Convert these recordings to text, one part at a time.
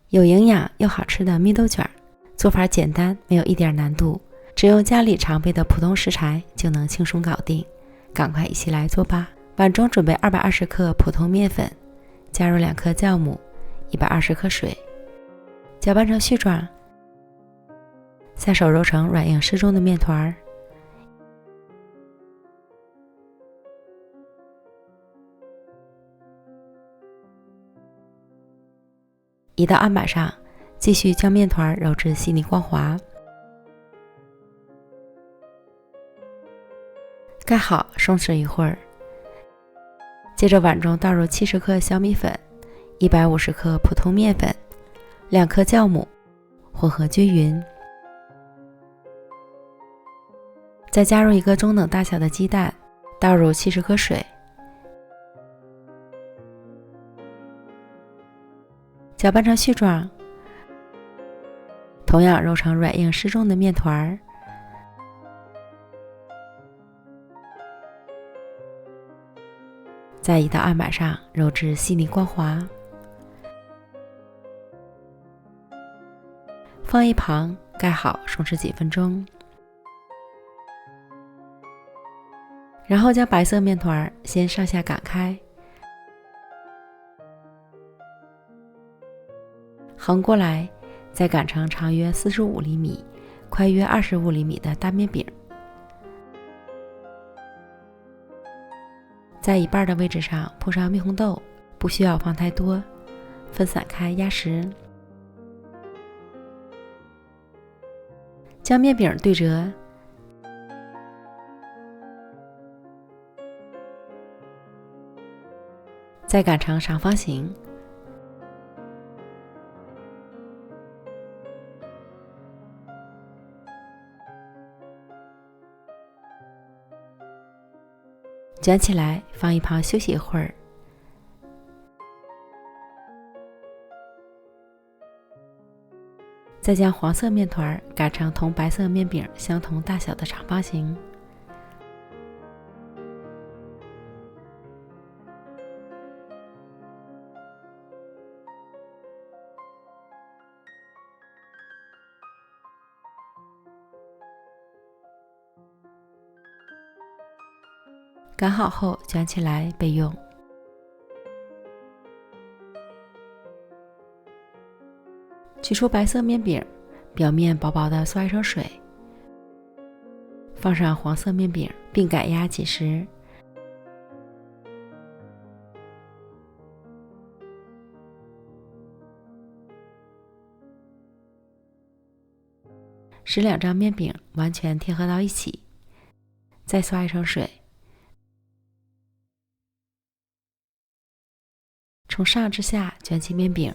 有营养又好吃的蜜豆卷，做法简单，没有一点难度，只用家里常备的普通食材就能轻松搞定。赶快一起来做吧！碗中准备220克普通面粉，加入2克酵母，120克水，搅拌成絮状，下手揉成软硬适中的面团，移到案板上，继续将面团揉至细腻光滑，盖好松弛一会儿。接着碗中倒入70克小米粉，150克普通面粉，2克酵母，混合均匀。再加入1个中等大小的鸡蛋，倒入70克水，搅拌成絮状，同样揉成软硬适中的面团，再移到案板上揉至细腻光滑，放一旁盖好松弛几分钟。然后将白色面团先上下擀开，横过来再擀成长约45厘米、宽约25厘米的大面饼，在一半的位置上铺上蜜红豆，不需要放太多，分散开压实。将面饼对折，再擀成长方形，卷起来放一旁休息一会儿。再将黄色面团擀成同白色面饼相同大小的长方形，擀好后卷起来备用。取出白色面饼，表面薄薄的刷一层水，放上黄色面饼并擀压紧实。使2张面饼完全贴合到一起，再刷一层水，从上至下卷起面饼，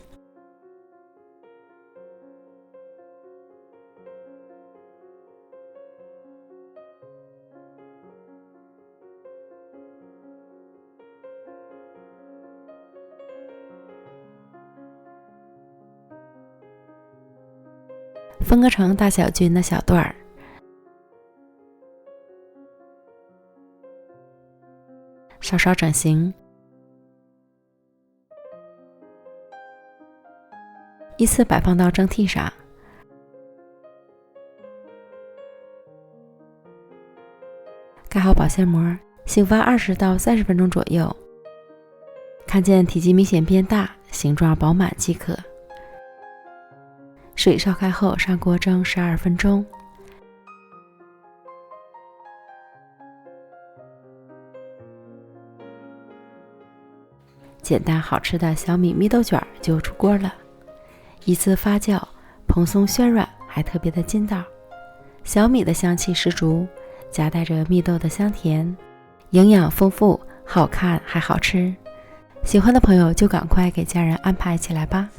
分割成大小均的小段儿，稍稍整形，依次摆放到蒸屉上。盖好保鲜膜，醒发20到30分钟左右，看见体积明显变大，形状饱满即可。水烧开后上锅蒸12分钟。简单好吃的小米蜜豆卷就出锅了，依次发酵，蓬松暄软，还特别的筋道。小米的香气十足，夹带着蜜豆的香甜，营养丰富，好看还好吃。喜欢的朋友就赶快给家人安排起来吧。